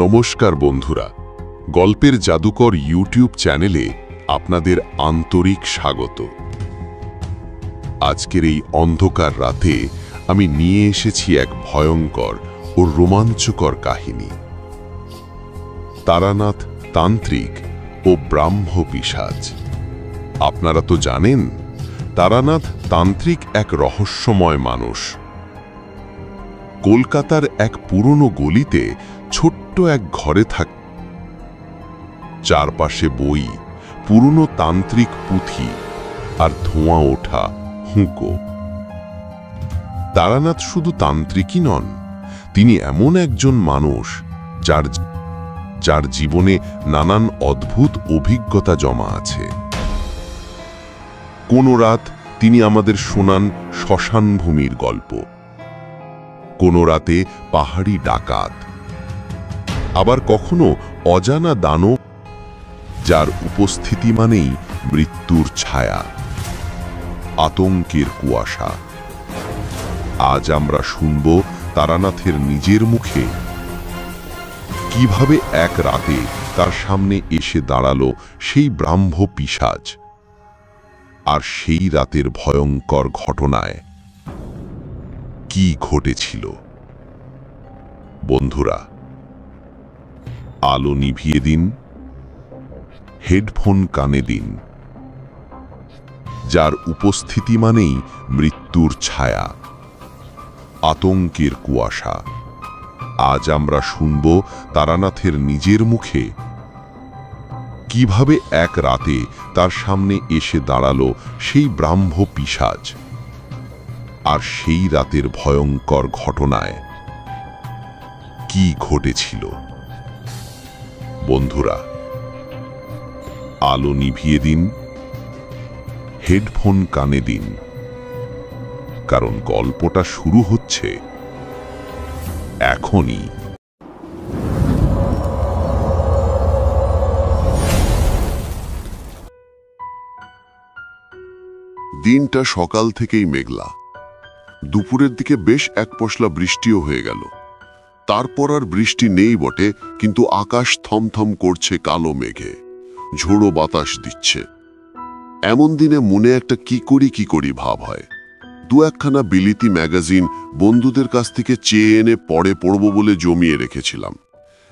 নমস্কার বন্ধুরা, গল্পের জাদুকর ইউটিউব চ্যানেলে আপনাদের আন্তরিক স্বাগত। আজকের এই অন্ধকার রাতে আমি নিয়ে এসেছি এক ভয়ঙ্কর ও রোমাঞ্চকর কাহিনী। তারানাথ তান্ত্রিক ও ব্রাহ্ম পিশাচ। আপনারা তো জানেন, তারানাথ তান্ত্রিক এক রহস্যময় মানুষ। কলকাতার এক পুরনো গলিতে ছোট্ট এক ঘরে থাক, চারপাশে বই, পুরনো তান্ত্রিক পুঁথি আর ধোঁয়া ওঠা হুঁকো। তারানাথ শুধু তান্ত্রিকই নন, তিনি এমন একজন মানুষ যার জীবনে নানান অদ্ভুত অভিজ্ঞতা জমা আছে। কোনো রাত তিনি আমাদের শোনান শ্মশানভূমির গল্প, কোনো রাতে পাহাড়ি ডাকাত, আবার কখনো অজানা দানব যার উপস্থিতি মানেই মৃত্যুর ছায়া, আতঙ্কের কুয়াশা। আজ আমরা শুনব তারানাথের নিজের মুখে কিভাবে এক রাতে তার সামনে এসে দাঁড়ালো সেই ব্রাহ্ম পিশাচ, আর সেই রাতের ভয়ঙ্কর ঘটনায় কি ঘটেছিল। বন্ধুরা, আলো নিভিয়ে দিন, হেডফোন কানে দিন। যার উপস্থিতি মানেই মৃত্যুর ছায়া, আতঙ্কের কুয়াশা। আজ আমরা শুনব তারানাথের নিজের মুখে কিভাবে এক রাতে তার সামনে এসে দাঁড়ালো সেই ব্রাহ্ম পিশাচ, আর সেই রাতের ভয়ঙ্কর ঘটনায় কি ঘটেছিল। বন্ধুরা, আলো নিভিয়ে দিন, হেডফোন কানে দিন, কারণ গল্পটা শুরু হচ্ছে এখনই। দিনটা সকাল থেকেই মেঘলা। দুপুরের দিকে বেশ এক পশলা বৃষ্টিও হয়ে গেল। তারপর আর বৃষ্টি নেই বটে, কিন্তু আকাশ থমথম করছে কালো মেঘে, ঝোড়ো বাতাস দিচ্ছে। এমন দিনে মনে একটা কি করি ভাব হয়। দু একখানা বিলিতি ম্যাগাজিন বন্ধুদের কাছ থেকে চেয়ে এনে পড়ব বলে জমিয়ে রেখেছিলাম।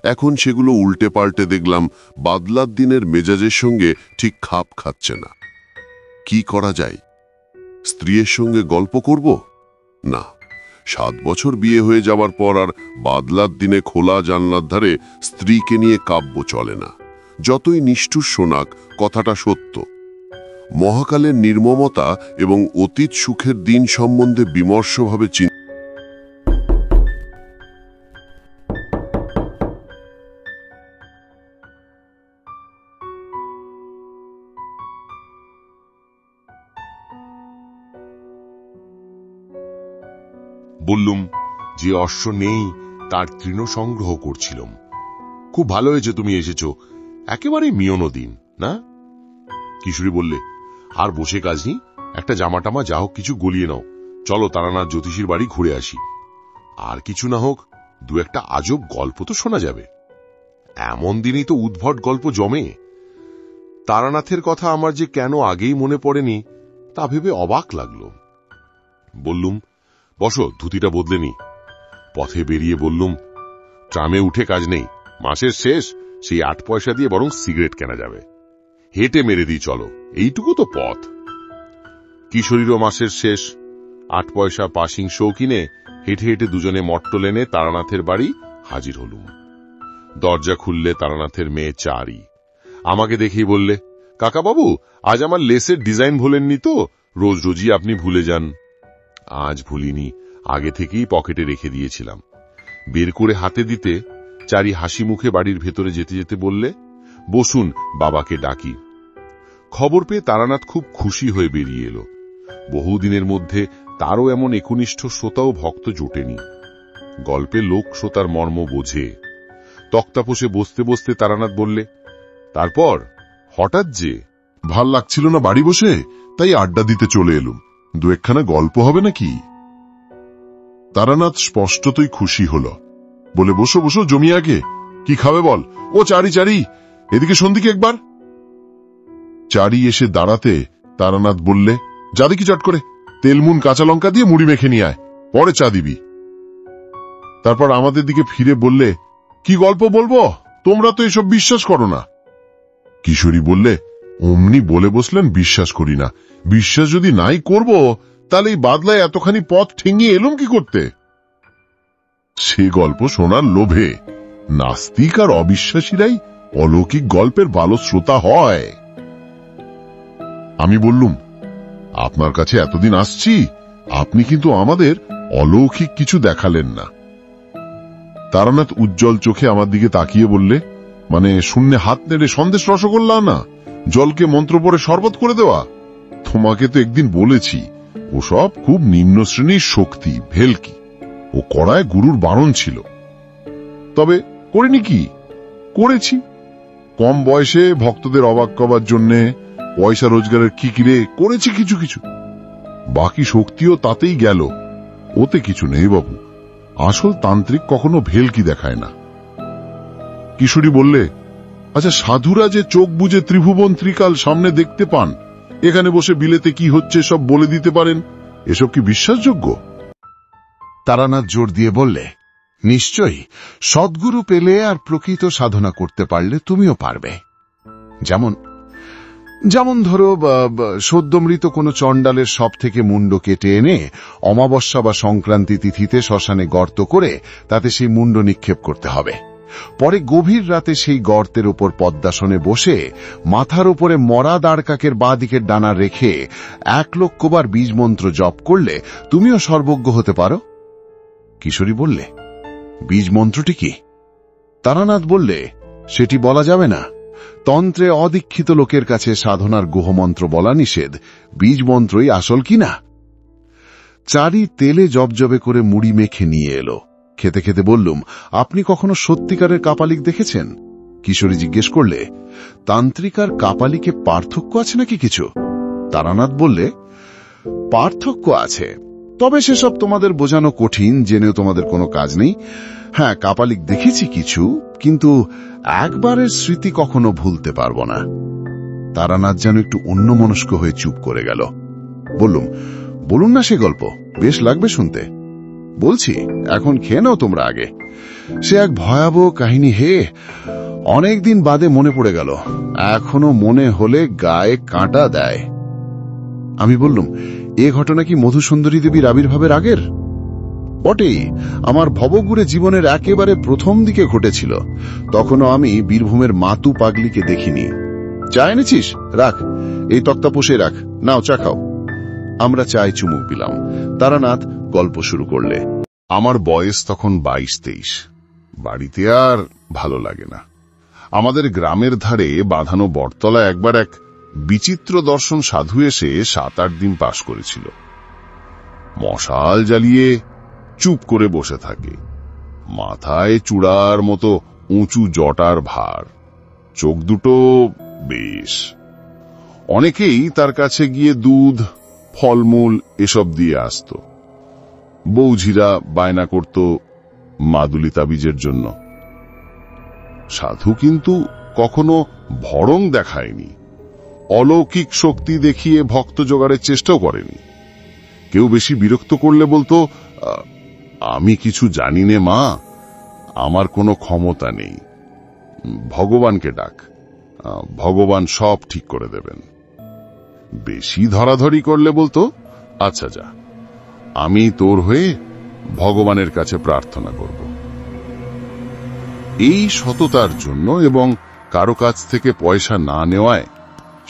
এখন সেগুলো উল্টে পাল্টে দেখলাম বাদলার দিনের মেজাজের সঙ্গে ঠিক খাপ খাচ্ছে না। কি করা যায়? স্ত্রীর সঙ্গে গল্প করব? না, 7 বছর বিয়ে হয়ে যাবার পর আর বাদলার দিনে খোলা জানলার ধারে স্ত্রীকে নিয়ে কাব্য চলে না। যতই নিষ্ঠুর শোনাক, কথাটা সত্য। মহাকালের নির্মমতা এবং অতীত সুখের দিন সম্বন্ধে বিমর্ষভাবে বললুম, যে অশ্ব নেই তার তৃণ সংগ্রহ করছিলাম। খুব ভালো হয়েছে তুমি এসেছো, একেবারে মিয়নো দিন না? কিশোরী বললে, আর বসে কাজ নেই, একটা জামা টামা যা হোক কিছু গলিয়ে নাও, চলো তারানাথ জ্যোতিষীর বাড়ি ঘুরে আসি। আর কিছু না হোক, দু একটা আজব গল্প তো শোনা যাবে। এমন দিনেই তো উদ্ভট গল্প জমে। তারানাথের কথা আমার যে কেন আগেই মনে পড়েনি তা ভেবে অবাক লাগলো। বললুম, বসো, ধুতিটা বদলে নি। পথে বেরিয়ে বললুম, ট্রামে উঠে কাজ নেই, মাসের শেষ, সেই 8 পয়সা দিয়ে বরং সিগারেট কেনা যাবে। হেঁটে মেরে দিই চলো, এইটুকু তো পথ। কিশোরীরও মাসের শেষ, 8 পয়সা পাসিং শো কিনে হেঁটে হেঁটে দুজনে মট্ট লেনে তারানাথের বাড়ি হাজির হলুম। দরজা খুললে তারানাথের মেয়ে চারি। আমাকে দেখেই বললে, কাকা বাবু, আজ আমার লেসের ডিজাইন ভোলেননি তো? রোজ রোজই আপনি ভুলে যান। আজ ভুলিনি, আগে থেকেই পকেটে রেখে দিয়েছিলাম। বের করে হাতে দিতে চারি হাসি মুখে বাড়ির ভেতরে যেতে যেতে বললে, বসুন, বাবাকে ডাকি। খবর পেয়ে তারানাথ খুব খুশি হয়ে বেরিয়ে এলো। বহুদিনের মধ্যে তারও এমন একনিষ্ঠ শ্রোতা ও ভক্ত জোটেনি। গল্পে লোক শ্রোতার মর্ম বোঝে। তক্তাপোষে বসতে বসতে তারানাথ বললে, তারপর হঠাৎ যে? ভাল লাগছিল না বাড়ি বসে, তাই আড্ডা দিতে চলে এলুম। দু একখানা গল্প হবে নাকি? তারানাথ স্পষ্টতই খুশি হল, বলে, বসো বসো, জমি আগে। কি খাবে বল? ও চারি চারি, এদিকে সন্ধিকে একবার। চারি এসে দাঁড়াতে তারানাথ বললে, যা দেখি চট করে তেলমুন কাঁচা লঙ্কা দিয়ে মুড়ি মেখে নিয়ে আয়, পরে চা দিবি। তারপর আমাদের দিকে ফিরে বললে, কি গল্প বলবো, তোমরা তো এসব বিশ্বাস করো না। কিশোরী বললে, অমনি বলে বসলেন বিশ্বাস করি না। বিশ্বাস যদি নাই করব, তাহলে এই বাদলায় এতখানি পথ ঠেঙিয়ে এলুম কি করতে? সে গল্প শোনার লোভে নাস্তিক আর অবিশ্বাসীরাই অলৌকিক গল্পের ভালো শ্রোতা হয়। আমি বললুম, আপনার কাছে এতদিন আসছি, আপনি কিন্তু আমাদের অলৌকিক কিছু দেখালেন না। তারানাথ উজ্জ্বল চোখে আমার দিকে তাকিয়ে বললে, মানে শূন্যে হাত নেড়ে সন্দেশ রসগোল্লা না, জলকে মন্ত্র পড়ে শরবত করে দেওয়া? তোমাকে তো একদিন বলেছি, ওসব খুব নিম্ন শ্রেণীর শক্তি, ভেলকি। ও করায় গুরুর বারণ ছিল। তবে করিনি কি, করেছি। কম বয়সে ভক্তদের অবাক করার জন্যে, পয়সা রোজগারের কিকিরে করেছি কিছু কিছু। বাকি শক্তিও তাতেই গেল, ওতে কিছু নেই বাবু। আসল তান্ত্রিক কখনো ভেলকি দেখায় না। কিশোরী বললে, আচ্ছা সাধুরা যে চোখ বুজে ত্রিভুবন ত্রিকাল সামনে দেখতে পান, এখানে বসে বিলেতে কি হচ্ছে সব বলে দিতে পারেন, এসব কি বিশ্বাসযোগ্য? তারানাথ জোর দিয়ে বললে, নিশ্চয়ই, সদ্গুরু পেলে আর প্রকৃত সাধনা করতে পারলে তুমিও পারবে। যেমন যেমন ধরো, সদ্যমৃত কোনো চণ্ডালের সব থেকে মুন্ড কেটে এনে অমাবস্যা বা সংক্রান্তি তিথিতে শ্মশানে গর্ত করে তাতে সেই মুন্ড নিক্ষেপ করতে হবে। পরে গভীর রাতে সেই গর্তের ওপর পদ্মাসনে বসে মাথার ওপরে মরা দাঁড়কাকের বাঁ দিকের ডানা রেখে 1,00,000 বার বীজ মন্ত্র জপ করলে তুমিও সর্বজ্ঞ হতে পারো। কিশোরী বললে, বীজ মন্ত্রটি কি? তারানাথ বললে, সেটি বলা যাবে না। তন্ত্রে অদীক্ষিত লোকের কাছে সাধনার গুহমন্ত্র বলা নিষেধ। বীজ মন্ত্রই আসল কিনা। চারি তেলে জবজবে করে মুড়ি মেখে নিয়ে এলো। খেতে খেতে বললুম, আপনি কখনো সত্যিকারের কাপালিক দেখেছেন? কিশোরী জিজ্ঞেস করলে, তান্ত্রিক আর কাপালিকে পার্থক্য আছে নাকি কিছু? তারানাথ বললে, পার্থক্য আছে, তবে সেসব তোমাদের বোঝানো কঠিন, জেনেও তোমাদের কোনো কাজ নেই। হ্যাঁ, কাপালিক দেখেছি কিছু, কিন্তু একবারের স্মৃতি কখনো ভুলতে পারবো না। তারানাথ যেন একটু অন্যমনস্ক হয়ে চুপ করে গেল। বললুম, বলুন না সে গল্প, বেশ লাগবে শুনতে। বলছি, এখন খেয়ে নাও তোমরা আগে। সে এক ভয়াবহ কাহিনী হে, অনেকদিন বাদে মনে পড়ে গেল, এখনো মনে হলে গায়ে কাঁটা দেয়। আমি বললুম, এ ঘটনা কি মধুসুন্দরী দেবীর আবির্ভাবের আগের? বটেই, আমার ভবঘুরে জীবনের একেবারে প্রথম দিকে ঘটেছিল। তখনও আমি বীরভূমের মাতু পাগলিকে দেখিনি। চা এনেছিস? রাখ, এই তক্তা পোষে রাখ, নাও চা খাও। আমরা চায় চুমুক দিলাম। তারানাথ গল্প শুরু করলে, আমার বয়স তখন 22-23। বাড়িতে আর ভালো লাগে না। আমাদের গ্রামের ধারে বাঁধানো বটতলা একবার এক বিচিত্র দর্শন সাধু এসে 7-8 দিন পাশ করেছিল। মশাল জ্বালিয়ে চুপ করে বসে থাকে, মাথায় চূড়ার মতো উঁচু জটার ভার, চোখ দুটো বেশ। অনেকেই তার কাছে গিয়ে দুধ, ফলমূল এসব দিয়ে আসত। বৌঝিরা বায়না করত মাদুলি তাবিজের জন্য। সাধু কিন্তু কখনো ভড়ং দেখায়নি, অলৌকিক শক্তি দেখিয়ে ভক্ত জোগাড়ের চেষ্টাও করেনি। কেউ বেশি বিরক্ত করলে বলতো, আমি কিছু জানি নে মা, আমার কোনো ক্ষমতা নেই, ভগবানকে ডাক, ভগবান সব ঠিক করে দেবেন। বেশি ধরাধরি করলে বলতো, আচ্ছা যা, আমি তোর হয়ে ভগবানের কাছে প্রার্থনা করব। এই সততার জন্য এবং কারো কাছ থেকে পয়সা না নেওয়ায়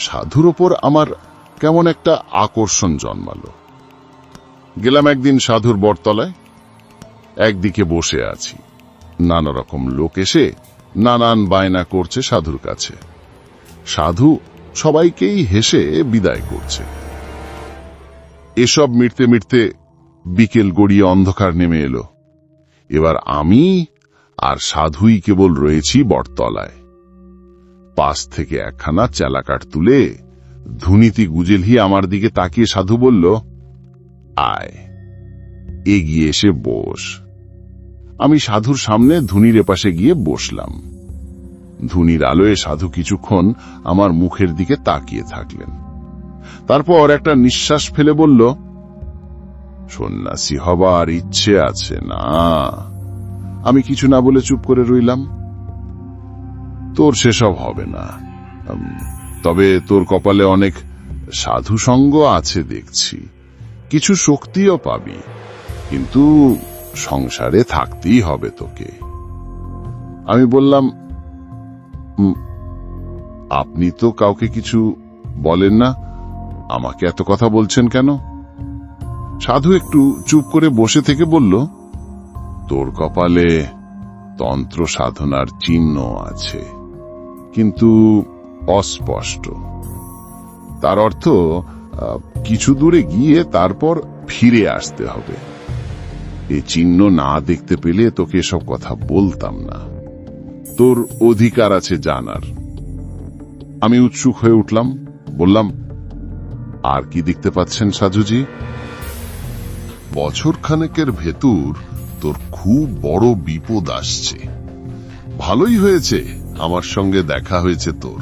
সাধুর ওপর আমার কেমন একটা আকর্ষণ জন্মালো। গেলাম একদিন সাধুর বটতলায়। একদিকে বসে আছি, নানা রকম লোক এসে নানান বায়না করছে সাধুর কাছে। সাধু সবাইকেই হেসে বিদায় করছে। এসব মিটতে মিটতে বিকেল গড়িয়ে অন্ধকার নেমে এলো। এবার আমি আর সাধুই কেবল রয়েছি বটতলায়। পাশ থেকে একখানা চেলাকাঠ তুলে ধুনীতি গুজেলহি আমার দিকে তাকিয়ে সাধু বলল, আয়, এগিয়ে এসে বস। আমি সাধুর সামনে ধুনির এপাশে গিয়ে বসলাম। ধুনির আলোয় সাধু কিছুক্ষণ আমার মুখের দিকে তাকিয়ে থাকলেন। তারপর একটা নিঃশ্বাস ফেলে বলল, সন্ন্যাসী হবার ইচ্ছে আছে না? আমি কিছু না বলে চুপ করে রইলাম। তোর সেসব হবে না, তবে তোর কপালে অনেক সাধু সঙ্গ আছে দেখছি, কিছু শক্তিও পাবি, কিন্তু সংসারে থাকতেই হবে তোকে। আমি বললাম, আপনি তো কাউকে কিছু বলেন না, আমাকে এত কথা বলছেন কেন? সাধু একটু চুপ করে বসে থেকে বলল, তোর কপালে তন্ত্র সাধনার চিহ্ন আছে, কিন্তু অস্পষ্ট। তার অর্থ কিছু দূরে গিয়ে তারপর ফিরে আসতে হবে। এই চিহ্ন না দেখতে পেলে তোকে এসব কথা বলতাম না। তোর অধিকার আছে জানার। আমি উৎসুক হয়ে উঠলাম, বললাম, আর কি দেখতে পাচ্ছেন সাধুজি? বছর খানেকের ভেতর তোর খুব বড় বিপদ আসছে। ভালোই হয়েছে আমার সঙ্গে দেখা হয়েছে তোর,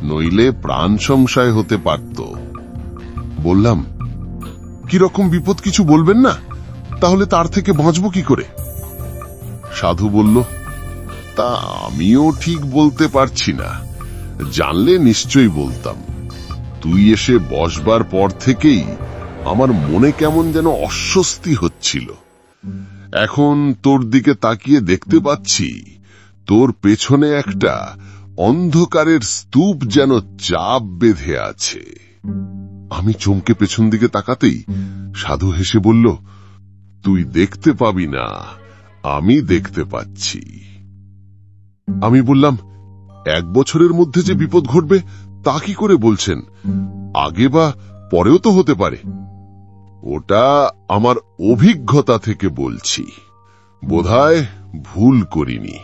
নইলে প্রাণ সংশয় হতে পারত। বললাম, কিরকম বিপদ কিছু বলবেন না? তাহলে তার থেকে বাঁচব কি করে? সাধু বলল, তা আমিও ঠিক বলতে পারছি না, জানলে নিশ্চয়ই বলতাম। তুই এসে বসবার পর থেকেই আমার মনে কেমন যেন অস্বস্তি হচ্ছিল। এখন তোর দিকে তাকিয়ে দেখতে পাচ্ছি তোর পেছনে একটা অন্ধকারের স্তূপ যেন চাপ বেঁধে আছে। আমি চমকে পেছন দিকে তাকাতেই সাধু হেসে বলল, তুই দেখতে পাবি না, আমি দেখতে পাচ্ছি। আমি বললাম, 1 বছরের মধ্যে যে বিপদ ঘটবে তা কি করে বলছেন? আগে বা পরেও তো হতে পারে। ওটা আমার অভিজ্ঞতা থেকে বলছি, বোধহয় ভুল করিনি।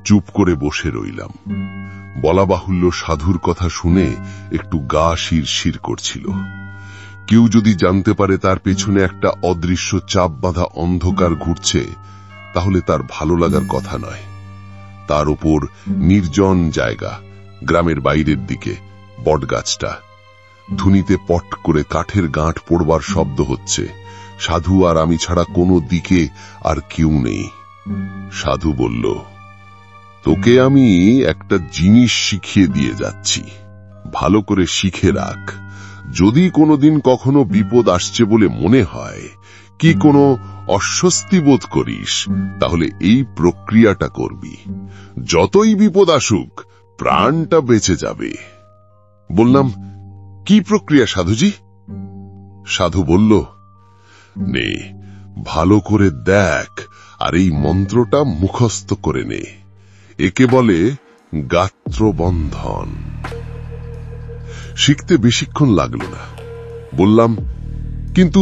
চুপ করে বসে রইলাম। বলা বাহুল্য, সাধুর কথা শুনে একটু গা শিরশির করছিল। কেউ যদি জানতে পারে তার পেছনে একটা অদৃশ্য চাপ বাঁধা অন্ধকার ঘুরছে, তাহলে তার ভালো লাগার কথা নয়। তার উপর নির্জন জায়গা, গ্রামের বাইরের দিকে বটগাছটা। ধুনিতে পট করে কাঠের গাঁট পড়বার শব্দ হচ্ছে। সাধু আর আমি ছাড়া কোনো দিকে আর কেউ নেই। সাধু বলল, তোকে আমি একটা জিনিস শিখিয়ে দিয়ে যাচ্ছি, ভালো করে শিখে রাখ। যদি কোনোদিন কখনো বিপদ আসছে বলে মনে হয়, কি কোনো অস্বস্তি বোধ করিস, তাহলে এই প্রক্রিয়াটা করবি। যতই বিপদ আসুক, প্রাণটা বেঁচে যাবে। বললাম, কি প্রক্রিয়া সাধুজি? সাধু বলল, নে, ভালো করে দেখ আর এই মন্ত্রটা মুখস্থ করে নে। একে বলে গাত্রবন্ধন। শিখতে বেশিক্ষণ লাগলো না। বললাম, কিন্তু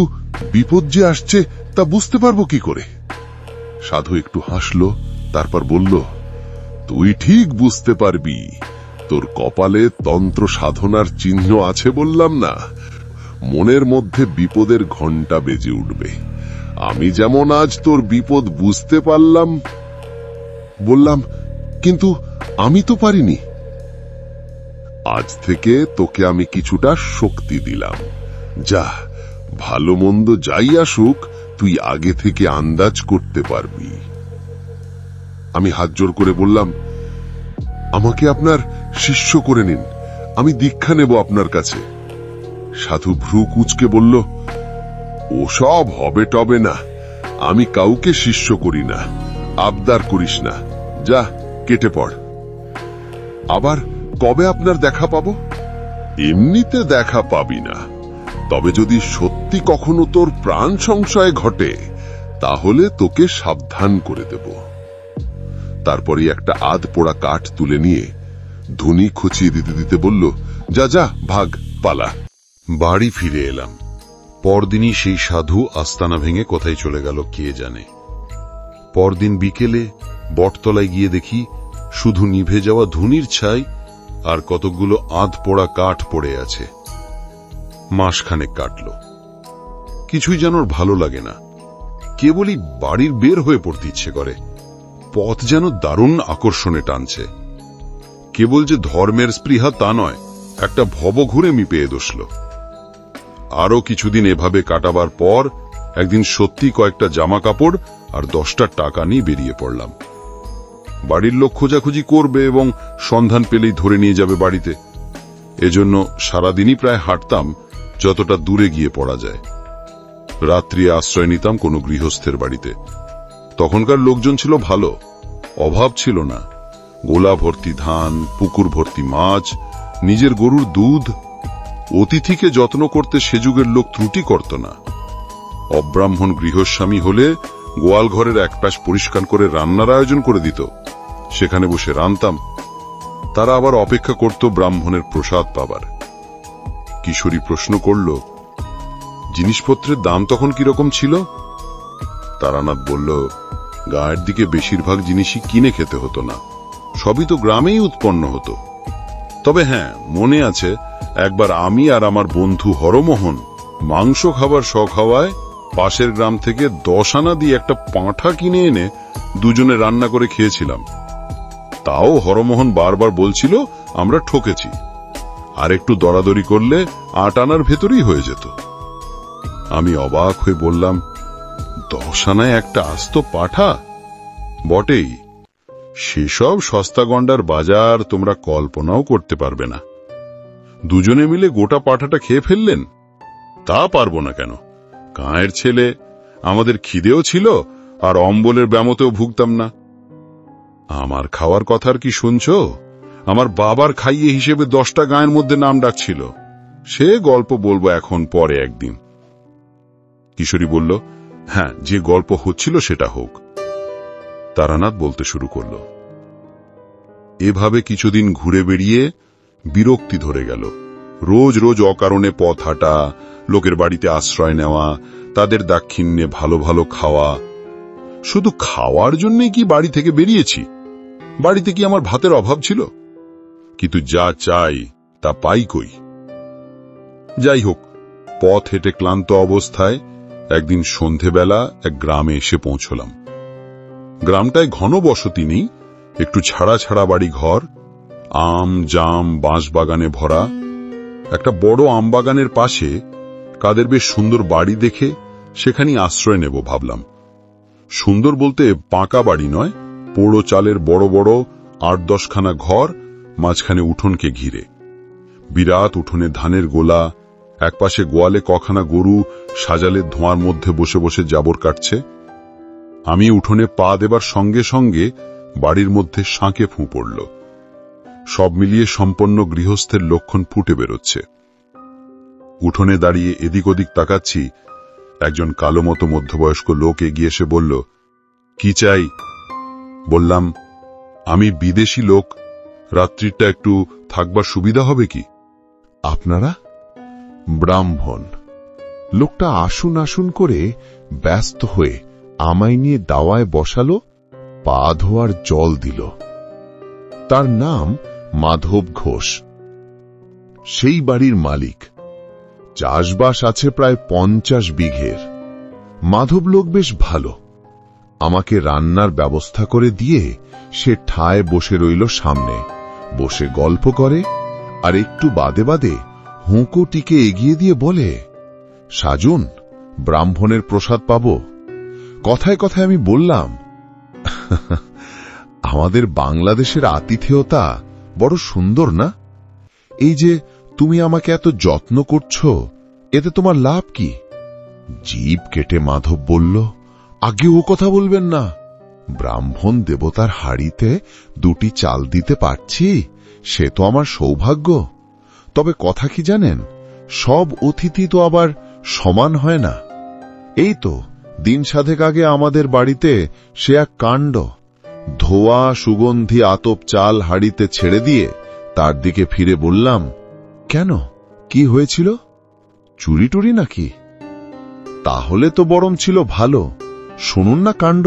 বিপদ যে আসছে তা বুঝতে পারবো কি করে? সাধু একটু হাসল, তারপর বলল, তুই ঠিক বুঝতে পারবি। তোর কপালে তন্ত্র সাধনার চিহ্ন আছে বললাম না? মনের মধ্যে বিপদের ঘণ্টা বেজে উঠবে। আমি যেমন আজ তোর বিপদ বুঝতে পারলাম। বললাম, কিন্তু আমি তো পারিনি। আজ থেকে তোকে আমি কিছুটা শক্তি দিলাম। যা, ভালো মন্দ যাই আসুক, তুই আগে থেকে আন্দাজ করতে পারবি। আমি হাত জোর করে বললাম, আমাকে আপনার শিষ্য করে নিন, আমি দীক্ষা নেব আপনার কাছে। সাধু ভ্রু কুঁচকে বলল, ওসব হবে টবে না, আমি কাউকে শিষ্য করি না, আবদার করিস না, যা কেটে পড়। আবার কবে আপনার দেখা পাবো? এমনিতে দেখা পাবি না, তবে যদি সত্যি কখনো তোর প্রাণ সংশয় ঘটে, তাহলে তোকে সাবধান করে দেব। তারপরে একটা আধ পোড়া কাঠ তুলে নিয়ে ধুনি খচিয়ে দিতে দিতে বলল, যা যা, ভাগ, পালা। বাড়ি ফিরে এলাম। পরদিনই সেই সাধু আস্তানা ভেঙে কোথায় চলে গেল কে জানে। পরদিন বিকেলে বটতলায় গিয়ে দেখি শুধু নিভে যাওয়া ধুনির ছাই আর কতকগুলো আধ পোড়া কাঠ পড়ে আছে। মাসখানেক কাটল, কিছুই যেন ভালো লাগে না। কেবলই বাড়ির বের হয়ে পড়তে ইচ্ছে করে। পথ যেন দারুণ আকর্ষণে টানছে। কেবল যে ধর্মের স্পৃহা তা নয়, একটা ভবঘুরেমি পেয়ে বসল। আরো কিছুদিন এভাবে কাটাবার পর একদিন সত্যি কয়েকটা জামা কাপড় আর 10টা টাকা নিয়ে বেরিয়ে পড়লাম। বাড়ির লোক খোঁজাখুঁজি করবে এবং সন্ধান পেলেই ধরে নিয়ে যাবে বাড়িতে। এজন্য সারাদিনই প্রায় হাঁটতাম যতটা দূরে গিয়ে পড়া যায়। রাত্রি আশ্রয় নিতাম কোনো গৃহস্থের বাড়িতে। তখনকার লোকজন ছিল ভালো, অভাব ছিল না। গোলা ভর্তি ধান, পুকুর ভর্তি মাছ, নিজের গরুর দুধ। অতিথিকে যত্ন করতে সে যুগের লোক ত্রুটি করত না। অব্রাহ্মণ গৃহস্বামী হলে গোয়াল ঘরের এক পাশ পরিষ্কার করে রান্নার আয়োজন করে দিত। সেখানে বসে রান্তাম। তারা আবার অপেক্ষা করত ব্রাহ্মণের প্রসাদ পাবার। কিশোরী প্রশ্ন করল, জিনিসপত্রের দাম তখন কিরকম ছিল? তারানাথ বলল, গায়ের দিকে বেশিরভাগ জিনিসই কিনে খেতে হতো না, সবই তো গ্রামেই উৎপন্ন হতো। তবে হ্যাঁ, মনে আছে একবার আমি আর আমার বন্ধু হরমোহন মাংস খাবার শখ হওয়ায় পাশের গ্রাম থেকে 10 আনা দিয়ে একটা পাঁঠা কিনে এনে দুজনে রান্না করে খেয়েছিলাম। তাও হরমোহন বারবার বলছিল আমরা ঠকেছি, আর একটু দরাদরি করলে 8 আনার ভেতরেই হয়ে যেত। আমি অবাক হয়ে বললাম, 10 আনায় একটা আস্ত পাঁঠা? বটেই, সেসব সস্তা গন্ডার বাজার তোমরা কল্পনাও করতে পারবে না। দুজনে মিলে গোটা পাঁঠাটা খেয়ে ফেললেন। তা পারবো না কেন, গাঁয়ের ছেলে, আমাদের খিদেও ছিল আর অম্বলের ব্যামতেও ভুগতাম না। আমার খাওয়ার কথার কি শুনছো? আমার বাবার খাইয়ে হিসেবে 10টা গাঁয়ের মধ্যে নাম ডাকছিল। সে গল্প বলবো এখন, পরে একদিন। কিশোরী বলল, হ্যাঁ, যে গল্প হচ্ছিল সেটা হোক। তারানাথ বলতে শুরু করল, এভাবে কিছুদিন ঘুরে বেড়িয়ে বিরক্তি ধরে গেল। রোজ রোজ অকারণে পথ হাঁটা, লোকের বাড়িতে আশ্রয় নেওয়া, তাদের দাক্ষিণ্যে ভালো ভালো খাওয়া। শুধু খাওয়ার জন্যই কি বাড়ি থেকে বেরিয়েছি? বাড়িতে কি আমার ভাতের অভাব ছিল? কিন্তু যা চাই তা পাই কই। যাই হোক, পথ হেঁটে ক্লান্ত অবস্থায় একদিন সন্ধেবেলা এক গ্রামে এসে পৌঁছলাম। গ্রামটায় ঘন বসতি নেই, একটু ছাড়া ছাড়া বাড়ি ঘর, আম জাম বাঁশ বাগানে ভরা। একটা বড় আম বাগানের পাশে কাদের বেশ সুন্দর বাড়ি দেখে সেখানেই আশ্রয় নেব ভাবলাম। সুন্দর বলতে পাকা বাড়ি নয়, পোড়ো চালের বড় বড় 8-10 খানা ঘর, মাঝখানে উঠোনকে ঘিরে। বিরাট উঠোনে ধানের গোলা, একপাশে গোয়ালে কখানা গরু সাজালের ধোঁয়ার মধ্যে বসে বসে জাবর কাটছে। আমি উঠোনে পা দেবার সঙ্গে সঙ্গে বাড়ির মধ্যে শাঁকে ফুঁ পড়ল। সব মিলিয়ে সম্পন্ন গৃহস্থের লক্ষণ ফুটে বেরোচ্ছে। উঠোনে দাঁড়িয়ে এদিক ওদিক তাকাচ্ছি, একজন কালো মতো মধ্যবয়স্ক লোক এগিয়ে এসে বলল, কি চাই? বললাম, আমি বিদেশি লোক, রাত্রিটা একটু থাকবার সুবিধা হবে কি? আপনারা? ব্রাহ্মণ। লোকটা আসুন আসুন করে ব্যস্ত হয়ে আমায় নিয়ে দাওয়ায় বসালো, পা ধোয়ার জল দিল। তার নাম মাধব ঘোষ। সেই বাড়ির মালিক। চাষবাস আছে প্রায় 50 বিঘের। মাধব লোক বেশ ভালো। আমাকে রান্নার ব্যবস্থা করে দিয়ে সে ঠায় বসে রইল সামনে, বসে গল্প করে, আর একটু বাদে বাদে হুঁকোটিকে এগিয়ে দিয়ে বলে, সাজুন, ব্রাহ্মণের প্রসাদ পাব। কথায় কথায় আমি বললাম, আমাদের বাংলাদেশের আতিথেয়তা বড় সুন্দর না? এই যে তুমি আমাকে এত যত্ন করছো, এতে তোমার লাভ কি? জিভ কেটে মাধব বলল, আগে ও কথা বলবেন না। ব্রাহ্মণ দেবতার হাড়িতে 2টি চাল দিতে পারছি, সে তো আমার সৌভাগ্য। তবে কথা কি জানেন, সব অতিথি তো আবার সমান হয় না। এই তো দিন 7 আগে আমাদের বাড়িতে সে এক কাণ্ড। ধোয়া সুগন্ধি আতপ চাল হাড়িতে ছেড়ে দিয়ে তার দিকে ফিরে বললাম, কেন, কি হয়েছিল? চুরি টুরি নাকি? তাহলে তো বরং ছিল ভালো। শুনুন না কাণ্ড।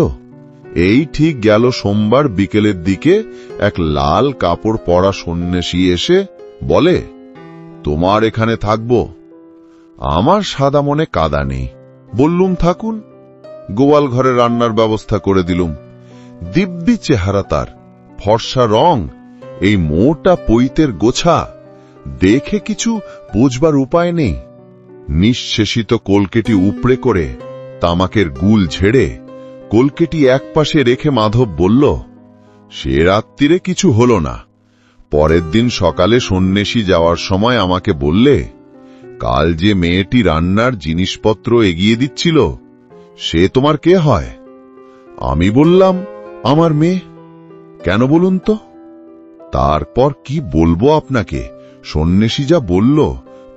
এই ঠিক গেল সোমবার বিকেলের দিকে এক লাল কাপড় পরা সন্ন্যাসী এসে বলে, তোমার এখানে থাকবো। আমার সাদা মনে কাদা নেই, বললুম থাকুন। গোয়াল ঘরে রান্নার ব্যবস্থা করে দিলুম। দিব্যি চেহারা তার, ফর্সা রং, এই মোটা পৈতের গোছা, দেখে কিছু বুঝবার উপায় নেই। নিঃশেষিত কলকেটি উপড়ে করে তামাকের গুল ঝেড়ে কলকেটি একপাশে রেখে মাধব বলল, সে রাত্রিরে কিছু হল না। পরের দিন সকালে সন্ন্যাসী যাওয়ার সময় আমাকে বললে, কাল যে মেয়েটি রান্নার জিনিসপত্র এগিয়ে দিচ্ছিল, সে তোমার কে হয়? আমি বললাম, আমার মেয়ে। কেন বলুন তো? তারপর কি বলবো আপনাকে, সন্ন্যাসী যা বলল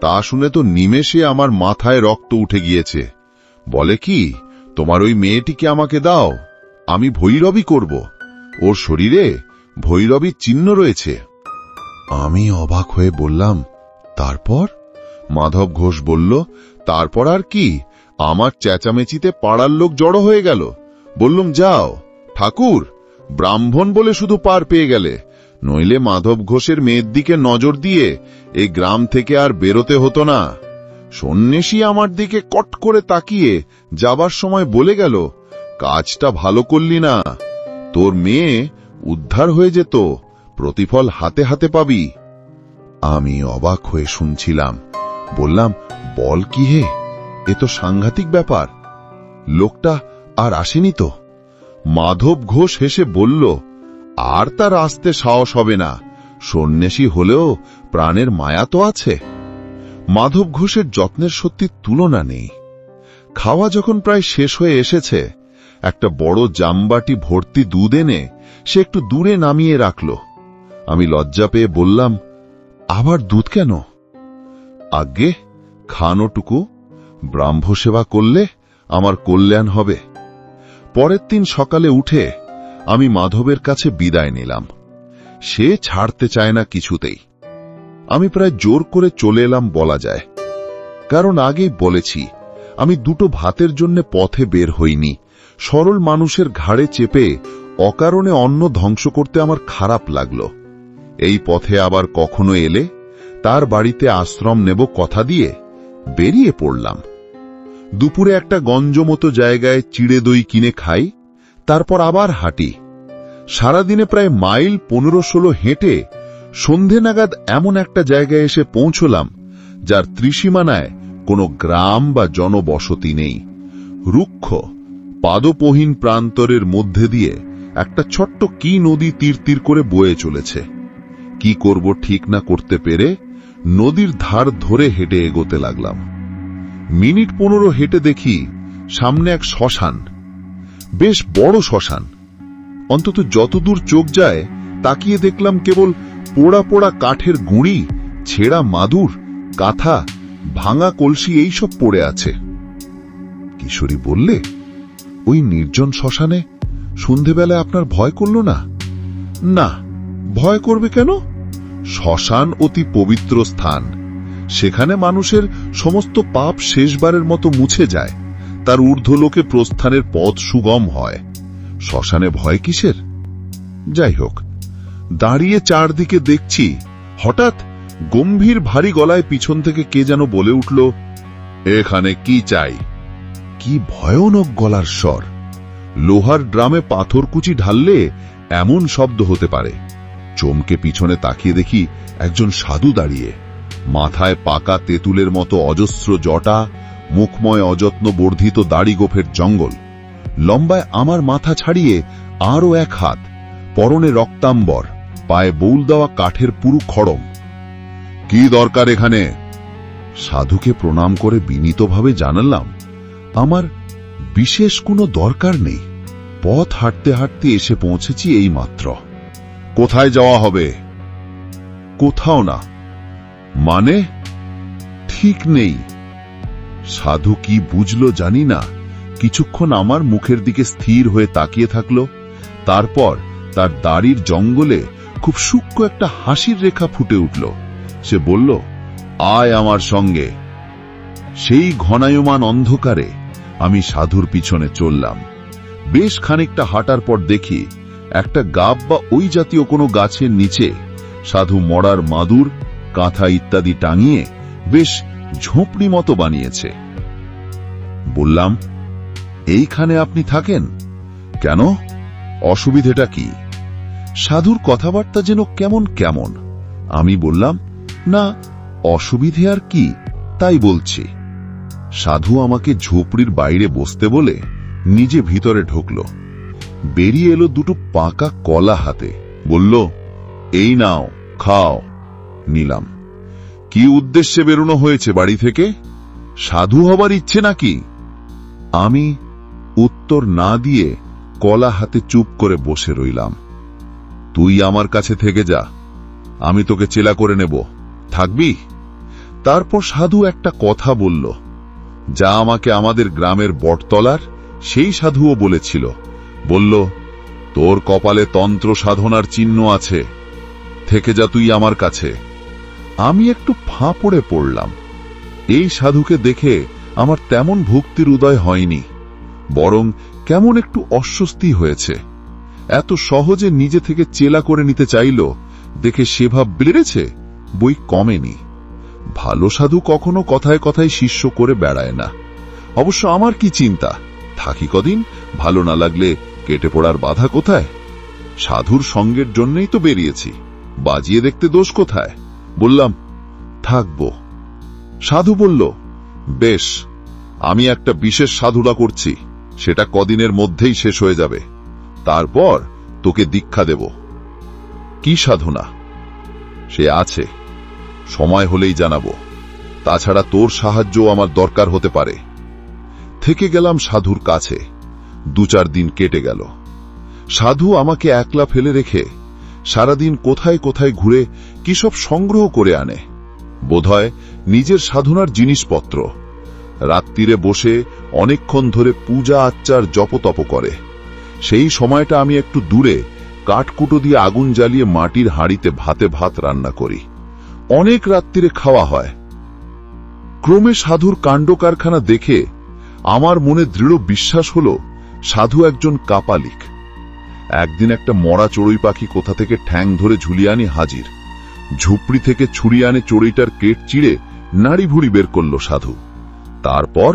তা শুনে তো নিমেষে আমার মাথায় রক্ত উঠে গিয়েছে। বলে কি, তোমার ওই মেয়েটিকে আমাকে দাও, আমি ভৈরবী করব, ওর শরীরে ভৈরবীর চিহ্ন রয়েছে। আমি অবাক হয়ে বললাম, তারপর? মাধব ঘোষ বলল, তারপর আর কি, আমার চেঁচামেচিতে পাড়ার লোক জড়ো হয়ে গেল। বললুম, যাও ঠাকুর, ব্রাহ্মণ বলে শুধু পার পেয়ে গেলে, নইলে মাধব ঘোষের মেয়ের দিকে নজর দিয়ে এই গ্রাম থেকে আর বেরোতে হতো না। সন্ন্যাসী আমার দিকে কট করে তাকিয়ে যাবার সময় বলে গেল, কাজটা ভালো করলি না, তোর মেয়ে উদ্ধার হয়ে যেত, প্রতিফল হাতে হাতে পাবি। আমি অবাক হয়ে শুনছিলাম। বললাম, বল কি হে, এ তো সাংঘাতিক ব্যাপার। লোকটা আর আসেনি তো? মাধব ঘোষ হেসে বলল, আর তার আসতে সাহস হবে না, সন্ন্যাসী হলেও প্রাণের মায়া তো আছে। মাধব ঘোষের যত্নের সত্যি তুলনা নেই। খাওয়া যখন প্রায় শেষ হয়ে এসেছে, একটা বড় জামবাটি ভর্তি দুধ এনে সে একটু দূরে নামিয়ে রাখল। আমি লজ্জা পেয়ে বললাম, আবার দুধ কেন? আজ্ঞে, খানোটুকু, ব্রাহ্ম সেবা করলে আমার কল্যাণ হবে। পরের দিন সকালে উঠে আমি মাধবের কাছে বিদায় নিলাম। সে ছাড়তে চায় না কিছুতেই। আমি প্রায় জোর করে চলে এলাম বলা যায়, কারণ আগেই বলেছি আমি দুটো ভাতের জন্য পথে বের হইনি। সরল মানুষের ঘাড়ে চেপে অকারণে অন্ন ধ্বংস করতে আমার খারাপ লাগল। এই পথে আবার কখনো এলে তার বাড়িতে আশ্রম নেব কথা দিয়ে বেরিয়ে পড়লাম। দুপুরে একটা গঞ্জ মতো জায়গায় চিড়ে দই কিনে খাই, তারপর আবার হাঁটি। সারাদিনে প্রায় মাইল 15-16 হেঁটে সন্ধে নাগাদ এমন একটা জায়গায় এসে পৌঁছলাম যার ত্রিসীমানায় কোনো গ্রাম বা জনবসতি নেই। রুক্ষ পাদপহীন প্রান্তরের মধ্যে দিয়ে একটা ছোট্ট কি নদী তীর তীর করে বয়ে চলেছে। কি করব ঠিক না করতে পেরে নদীর ধার ধরে হেঁটে এগোতে লাগলাম। মিনিট 15 হেঁটে দেখি সামনে এক শ্মশান, বেশ বড় শ্মশান। অন্তত যতদূর চোখ যায় তাকিয়ে দেখলাম কেবল পোড়া পোড়া কাঠের গুঁড়ি, ছেঁড়া মাদুর, কাঁথা, ভাঙা কলসি এইসব পড়ে আছে। কিশোরী বললে, ওই নির্জন শ্মশানে সন্ধেবেলায় আপনার ভয় করল না? না, ভয় করবে কেন? শ্মশান অতি পবিত্র স্থান, সেখানে মানুষের সমস্ত পাপ শেষবারের মতো মুছে যায়, তার ঊর্ধ্বলোকে প্রস্থানের পথ সুগম হয়। শ্মশানে ভয় কিসের? যাই হোক, দাঁড়িয়ে চারদিকে দেখছি, হঠাৎ গম্ভীর ভারী গলায় পিছন থেকে কে যেন বলে উঠল, এখানে কি চাই? কি ভয়ানক গলার স্বর! লোহার ড্রামে পাথরকুচি ঢাললে এমন শব্দ হতে পারে। চমকে পিছনে তাকিয়ে দেখি একজন সাধু দাঁড়িয়ে, মাথায় পাকা তেঁতুলের মতো অজস্র জটা, মুখময় অযত্ন বর্ধিত দাড়ি গোফের জঙ্গল, লম্বায় আমার মাথা ছাড়িয়ে আরও 1 হাত, পরনে রক্তাম্বর, পায়ে বউল দেওয়া কাঠের পুরু খড়ম। কি দরকার এখানে? সাধুকে প্রণাম করে বিনীতভাবে জানালাম, আমার বিশেষ কোনো দরকার নেই, পথ হাঁটতে হাঁটতে এসে পৌঁছেছি এই মাত্র। কোথায় যাওয়া হবে? কোথাও না। মানে? ঠিক নেই। সাধু কি বুঝলো জানি না, কিছুক্ষণ আমার মুখের দিকে স্থির হয়ে তাকিয়ে থাকল। তারপর তার দাড়ির জঙ্গলে খুব সূক্ষ্ম একটা হাসির রেখা ফুটে উঠল। সে বলল, আয় আমার সঙ্গে। সেই ঘনায়মান অন্ধকারে আমি সাধুর পিছনে চললাম। বেশ খানিকটা হাঁটার পর দেখি একটা গাব বা ওই জাতীয় কোনো গাছের নিচে সাধু মরার মাদুর, কাঁথা ইত্যাদি টাঙিয়ে বেশ ঝোপড়ি মতো বানিয়েছে। বললাম, এইখানে আপনি থাকেন কেন? অসুবিধেটা কি? সাধুর কথাবার্তা যেন কেমন কেমন। আমি বললাম, না, অসুবিধে আর কি, তাই বলছি। সাধু আমাকে ঝুপড়ির বাইরে বসতে বলে নিজে ভিতরে ঢুকল। বেরিয়ে এলো দুটো পাকা কলা হাতে, বলল, এই নাও, খাও। নিলাম। কি উদ্দেশ্যে বেরোনো হয়েছে বাড়ি থেকে? সাধু হবার ইচ্ছে নাকি? আমি উত্তর না দিয়ে কলা হাতে চুপ করে বসে রইলাম। তুই আমার কাছে থেকে যা, আমি তোকে চেলা করে নেব, থাকবি? তারপর সাধু একটা কথা বলল, যা আমাকে আমাদের গ্রামের বটতলার সেই সাধুও বলেছিল। বলল, তোর কপালে তন্ত্র সাধনার চিহ্ন আছে, থেকে যা তুই আমার কাছে। আমি একটু ফাঁপড়ে পড়লাম। এই সাধুকে দেখে আমার তেমন ভক্তির উদয় হয়নি, বরং কেমন একটু অস্বস্তি হয়েছে। এত সহজে নিজে থেকে চেলা করে নিতে চাইল দেখে সে ভাব বেড়েছে, বই কমেনি। ভালো সাধু কখনো কথায় কথায় শিষ্য করে বেড়ায় না। অবশ্য আমার কি চিন্তা, থাকি কদিন, ভালো না লাগলে কেটে পড়ার বাধা কোথায়? সাধুর সঙ্গের জন্যই তো বেরিয়েছি, বাজিয়ে দেখতে দোষ কোথায়? বললাম, থাকব। সাধু বলল, বেশ, আমি একটা বিশেষ সাধনা করছি, সেটা কদিনের মধ্যেই শেষ হয়ে যাবে, তারপর তোকে দীক্ষা দেব। কি সাধনা? সে আছে, সময় হলেই জানাবো। তাছাড়া তোর সাহায্য আমার দরকার হতে পারে। থেকে গেলাম সাধুর কাছে। 2-4 দিন কেটে গেল। সাধু আমাকে একলা ফেলে রেখে সারাদিন কোথায় কোথায় ঘুরে কি সব সংগ্রহ করে আনে, বোধহয় নিজের সাধনার জিনিসপত্র। রাত্রিরে বসে অনেকক্ষণ ধরে পূজা আচ্চার জপতপ করে। সেই সময়টা আমি একটু দূরে কাঠকুটো দিয়ে আগুন জ্বালিয়ে মাটির হাঁড়িতে ভাতে ভাত রান্না করি। অনেক রাত্রিরে খাওয়া হয়। ক্রমে সাধুর কাণ্ড কারখানা দেখে আমার মনে দৃঢ় বিশ্বাস হল সাধু একজন কাপালিক। একদিন একটা মরা চড়ুই পাখি কোথা থেকে ঠ্যাং ধরে ঝুলিয়ে আনি হাজির। ঝুপড়ি থেকে ছুরি আনে চড়ুইটার কেট চিড়ে নাড়ি ভুড়ি বের করল সাধু। তারপর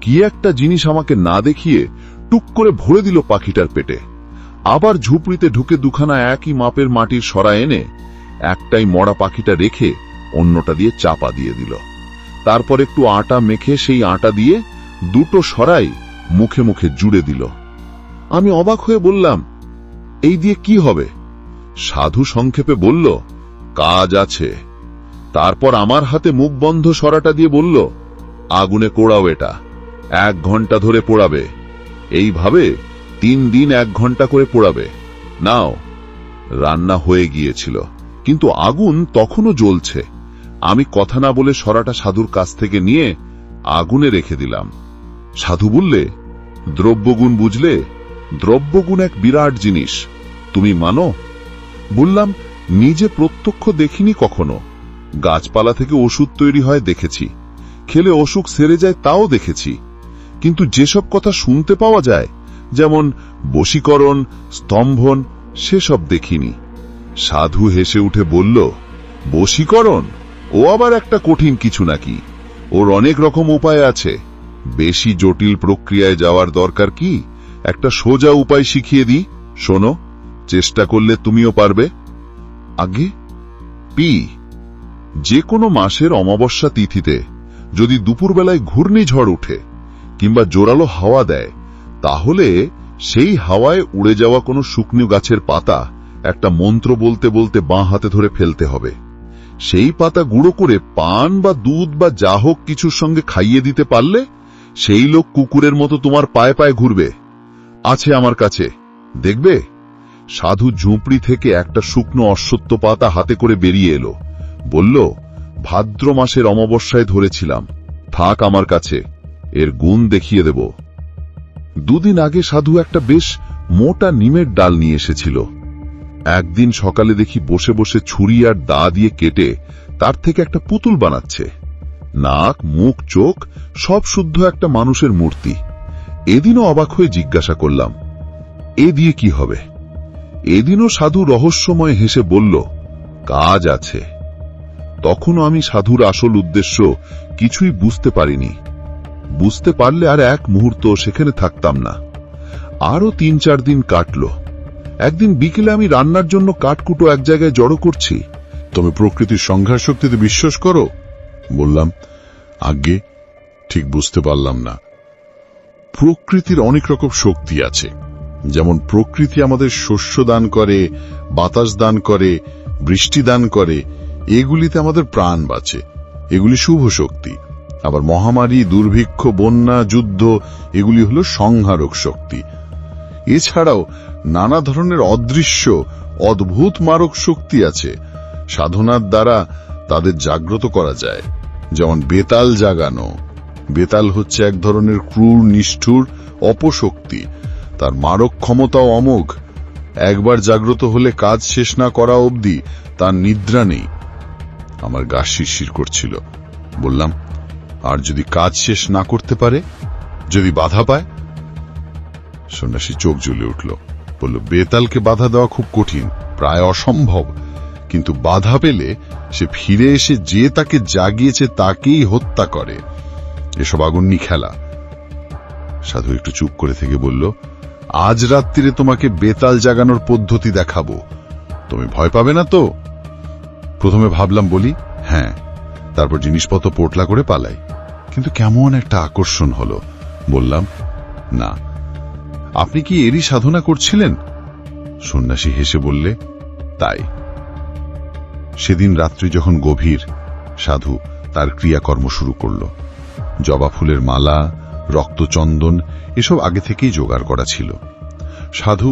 কি একটা জিনিস আমাকে না দেখিয়ে টুক করে ভরে দিল পাখিটার পেটে। আবার ঝুপড়িতে ঢুকে দুখানা একই মাপের মাটির সরা এনে একটাই মরা পাখিটা রেখে অন্যটা দিয়ে চাপা দিয়ে দিল। তারপর একটু আটা মেখে সেই আটা দিয়ে দুটো সরাই মুখে মুখে জুড়ে দিল। আমি অবাক হয়ে বললাম, এই দিয়ে কি হবে? সাধু সংক্ষেপে বলল, কাজ আছে। তারপর আমার হাতে মুখ বন্ধ সরাটা দিয়ে বলল, আগুনে পোড়াও, এটা 1 ঘন্টা ধরে পোড়াবে। এইভাবে 3 দিন 1 ঘন্টা করে পোড়াবে। নাও। রান্না হয়ে গিয়েছিল, কিন্তু আগুন তখনও জ্বলছে। আমি কথা না বলে সরাটা সাধুর কাছ থেকে নিয়ে আগুনে রেখে দিলাম। সাধু বললে, দ্রব্যগুণ বুঝলে? দ্রব্যগুণ এক বিরাট জিনিস, তুমি মানো? বললাম, নিজে প্রত্যক্ষ দেখিনি কখনো। গাছপালা থেকে ওষুধ তৈরি হয় দেখেছি, খেলে অসুখ সেরে যায় তাও দেখেছি, কিন্তু যেসব কথা শুনতে পাওয়া যায়, যেমন বশীকরণ, স্তম্ভন, সেসব দেখিনি। সাধু হেসে উঠে বলল, বশীকরণ? ও আবার একটা কঠিন কিছু নাকি? ওর অনেক রকম উপায় আছে। বেশি জটিল প্রক্রিয়ায় যাওয়ার দরকার কি? একটা সোজা উপায় শিখিয়ে দিই, শোনো, চেষ্টা করলে তুমিও পারবে। আগে পি যে কোনো মাসের অমাবস্যা তিথিতে যদি দুপুরবেলায় ঘূর্ণিঝড় উঠে কিংবা জোরালো হাওয়া দেয়, তাহলে সেই হাওয়ায় উড়ে যাওয়া কোনো শুকনো গাছের পাতা একটা মন্ত্র বলতে বলতে বাঁ হাতে ধরে ফেলতে হবে। সেই পাতা গুঁড়ো করে পান বা দুধ বা যা হোক কিছুর সঙ্গে খাইয়ে দিতে পারলে সেই লোক কুকুরের মতো তোমার পায়ে পায়ে ঘুরবে। আছে আমার কাছে, দেখবে। সাধু ঝুপড়ি থেকে একটা শুকনো অশ্বত্থ পাতা হাতে করে বেরিয়ে এলো, বলল, ভাদ্র মাসের অমাবস্যায় ধরেছিলাম, থাক আমার কাছে, এর গুণ দেখিয়ে দেব। 2 দিন আগে সাধু একটা বেশ মোটা নিমের ডাল নিয়ে এসেছিল। একদিন সকালে দেখি বসে বসে ছুরি আর দা দিয়ে কেটে তার থেকে একটা পুতুল বানাচ্ছে। নাক, মুখ, চোখ সব শুদ্ধ একটা মানুষের মূর্তি। এদিনও অবাক হয়ে জিজ্ঞাসা করলাম, এ দিয়ে কি হবে? এদিনও সাধু রহস্যময় হেসে বলল, কাজ আছে। তখনও আমি সাধুর আসল উদ্দেশ্য কিছুই বুঝতে পারিনি। বুঝতে পারলে আর এক মুহূর্ত সেখানে থাকতাম না। আরো 3-4 দিন কাটল। একদিন বিকেলে আমি রান্নার জন্য কাঠকুটো এক জায়গায় জড়ো করছি। তুমি প্রকৃতির সংঘাত শক্তিতে বিশ্বাস করো? বললাম, আগে ঠিক বুঝতে পারলাম না। প্রকৃতির অনেক রকম শক্তি আছে। যেমন প্রকৃতি আমাদের শস্য দান করে, বাতাস দান করে, বৃষ্টি দান করে, এগুলিতে আমাদের প্রাণ বাঁচে, এগুলি শুভ শক্তি। আবার মহামারী, দুর্ভিক্ষ, বন্যা, যুদ্ধ এগুলি হলো সংহারক শক্তি। এছাড়াও নানা ধরনের অদৃশ্য অদ্ভুত মারক শক্তি আছে। সাধনার দ্বারা তাদের জাগ্রত করা যায়। যেমন বেতাল জাগানো। বেতাল হচ্ছে এক ধরনের ক্রূর নিষ্ঠুর অপশক্তি। তার মারক ক্ষমতাও অমোঘ। একবার জাগ্রত হলে কাজ শেষ না করা অবধি তার নিদ্রা নেই। আমার গা শিরশির করছিল। বললাম, আর যদি কাজ শেষ না করতে পারে, যদি বাধা পায়? সন্ন্যাসী চোখ জ্বলে উঠল। বলল, বেতালকে বাধা দেওয়া খুব কঠিন, প্রায় অসম্ভব। কিন্তু বাধা পেলে সে ফিরে এসে যে তাকে জাগিয়েছে তাকেই হত্যা করে। এসব আগুন্নি খেলা। সাধু একটু চুপ করে থেকে বলল, আজ রাত্রিরে তোমাকে বেতাল জাগানোর পদ্ধতি দেখাবো। তুমি ভয় পাবে না তো? প্রথমে ভাবলাম বলি হ্যাঁ, তারপর জিনিসপত্র পোটলা করে পালাই। কিন্তু কেমন একটা আকর্ষণ হলো। বললাম, না। আপনি কি এরই সাধনা করছিলেন? সন্ন্যাসী হেসে বললে, তাই। সেদিন রাত্রি যখন গভীর, সাধু তার ক্রিয়াকর্ম শুরু করল। জবা ফুলের মালা, রক্তচন্দন এসব আগে থেকেই জোগাড় করা ছিল। সাধু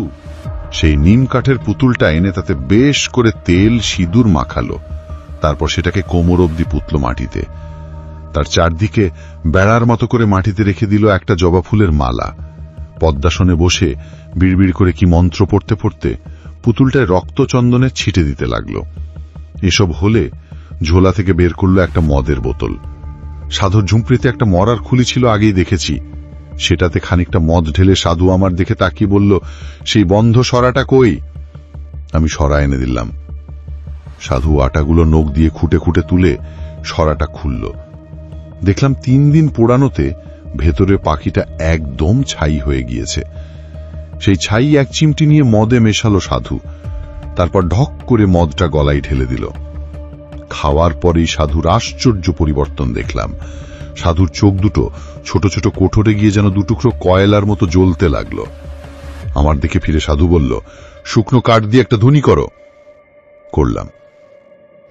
সেই নিম কাঠের পুতুলটা এনে তাতে বেশ করে তেল সিঁদুর মাখালো। তারপর সেটাকে কোমর অবধি পুতল মাটিতে। তার চারদিকে বেড়ার মতো করে মাটিতে রেখে দিল একটা জবা ফুলের মালা। পদ্মাসনে বসে বিড়বিড় করে কি মন্ত্র পড়তে পড়তে পুতুলটায় রক্তচন্দনের ছিটে দিতে লাগল। এসব হলে ঝোলা থেকে বের করলো একটা মদের বোতল। সাধুর ঝুঁপড়িতে একটা মরার খুলি ছিল, আগেই দেখেছি। সেটাতে খানিকটা মদ ঢেলে সাধু আমার দেখে তাকিয়ে বলল, সেই বন্ধ সরাটা কই? আমি সরা এনে দিলাম। সাধু আটাগুলো নখ দিয়ে খুঁটে খুঁটে তুলে সরাটা খুলল। দেখলাম 3 দিন পোড়ানোতে ভেতরে পাখিটা একদম ছাই হয়ে গিয়েছে। সেই ছাই এক চিমটি নিয়ে মদে মেশালো সাধু। তারপর ঢক করে মদটা গলায় ঢেলে দিল। খাওয়ার পরেই সাধুর আশ্চর্য পরিবর্তন দেখলাম। সাধুর চোখ দুটো ছোট ছোট কোঠরে গিয়ে যেন দুটুকরো কয়লার মতো জ্বলতে লাগলো। আমার দিকে ফিরে সাধু বলল, শুকনো কাঠ দিয়ে একটা ধুনি করো। করলাম।